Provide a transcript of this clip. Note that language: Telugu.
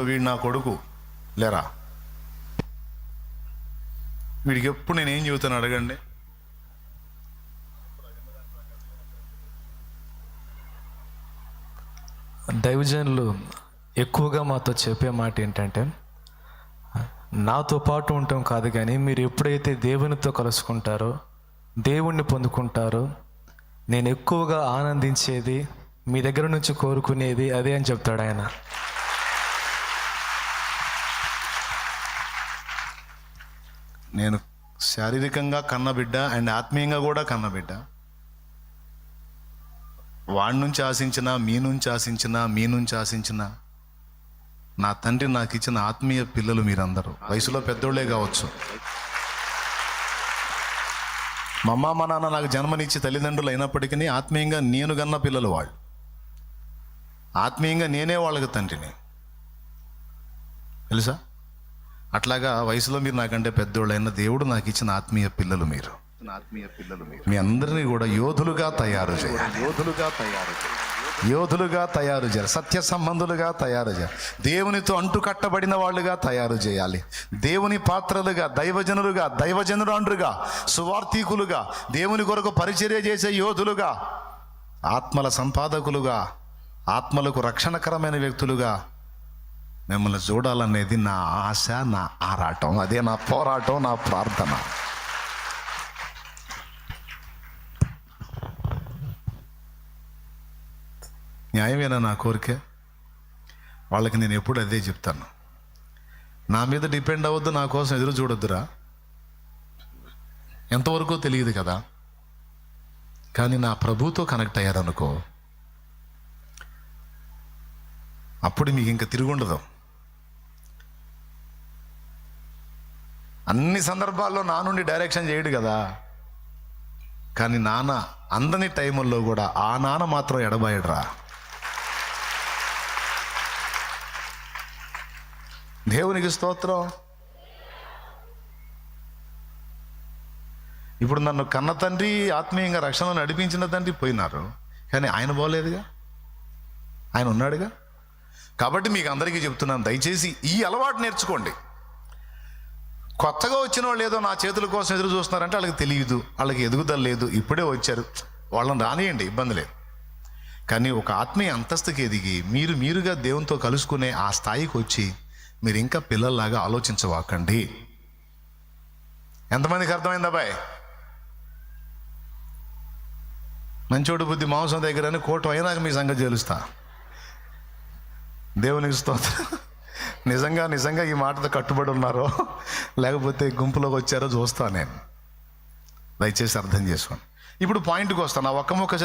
వీడు నా కొడుకు లేరా, వీడికి ఎప్పుడు నేనేం చెబుతాను అడగండి. దైవజనులు ఎక్కువగా మాతో చెప్పే మాట ఏంటంటే, నాతో పాటు ఉండటం కాదు కానీ మీరు ఎప్పుడైతే దేవునితో కలుసుకుంటారో, దేవుణ్ణి పొందుకుంటారో, నేను ఎక్కువగా ఆనందించేది, మీ దగ్గర నుంచి కోరుకునేది అదే అని చెప్తాడు ఆయన. నేను శారీరకంగా కన్నబిడ్డ అండ్ ఆత్మీయంగా కూడా కన్నబిడ్డ. వాడి నుంచి ఆశించిన, మీ నుంచి ఆశించిన నా తండ్రి నాకు ఇచ్చిన ఆత్మీయ పిల్లలు మీరందరూ. వయసులో పెద్దోళ్లే కావచ్చు. మా అమ్మ మా నాన్న నాకు జన్మనిచ్చి తల్లిదండ్రులు అయినప్పటికీ ఆత్మీయంగా నేను కన్న పిల్లలు వాళ్ళు. ఆత్మీయంగా నేనే వాళ్ళకి తండ్రిని, తెలుసా? అట్లాగా వయసులో మీరు నాకంటే పెద్దోళ్ళైన దేవుడు నాకు ఇచ్చిన ఆత్మీయ పిల్లలు మీరు. మీ అందరినీ కూడా యోధులుగా తయారు చేయాలి, యోధులుగా తయారు చేయాలి, సత్య సంబంధులుగా తయారు చేయాలి, దేవునితో అంటుకట్టబడిన వాళ్ళుగా తయారు చేయాలి, దేవుని పాత్రలుగా, దైవజనురాండ్రుగా, సువార్థికులుగా, దేవుని కొరకు పరిచర్య చేసే యోధులుగా, ఆత్మల సంపాదకులుగా, ఆత్మలకు రక్షణకరమైన వ్యక్తులుగా మిమ్మల్ని చూడాలనేది నా ఆశ, నా ఆరాటం, అదే నా పోరాటం, నా ప్రార్థన. న్యాయమేనా నా కోరిక? వాళ్ళకి నేను ఎప్పుడు అదే చెప్తాను, నా మీద డిపెండ్ అవ్వద్దు, నా కోసం ఎదురు చూడొద్దురా. ఎంతవరకు తెలియదు కదా, కానీ నా ప్రభుతో కనెక్ట్ అయ్యారనుకో, అప్పుడు మీకు ఇంకా తిరుగుండదు. అన్ని సందర్భాల్లో నా నుండి డైరెక్షన్ చేయడు కదా, కానీ నాన్న అందని టైముల్లో కూడా ఆ నాన్న మాత్రం ఎడబాయడురా. దేవునికి స్తోత్రం. ఇప్పుడు నన్ను కన్న తండ్రి, ఆత్మీయంగా రక్షణ నడిపించిన తండ్రి పోయినారు, కానీ ఆయన పోలేదుగా, ఆయన ఉన్నాడుగా. కాబట్టి మీకు అందరికీ చెప్తున్నాను, దయచేసి ఈ అలవాటు నేర్చుకోండి. కొత్తగా వచ్చిన వాళ్ళు ఏదో నా చేతుల కోసం ఎదురు చూస్తున్నారంటే వాళ్ళకి తెలియదు, వాళ్ళకి ఎదుగుదల లేదు, ఇప్పుడే వచ్చారు, వాళ్ళని రానియండి, ఇబ్బంది లేదు. కానీ ఒక ఆత్మీయ అంతస్తుకి ఎదిగి మీరుగా దేవునితో కలుసుకునే ఆ స్థాయికి వచ్చి మీరు ఇంకా పిల్లల్లాగా ఆలోచించవాకండి. ఎంతమందికి అర్థమైందా బాయ్? మంచోడు బుద్ధి మాంసం దగ్గరని కోట అయినాక మీ సంగతి తెలుస్తా. దేవునికి స్తోత్రం. నిజంగా ఈ మాటతో కట్టుబడి ఉన్నారో లేకపోతే గుంపులోకి వచ్చారో చూస్తా నేను. దయచేసి అర్థం చేసుకోండి. ఇప్పుడు పాయింట్కి వస్తాను. ఆ ఒక్క మొక్క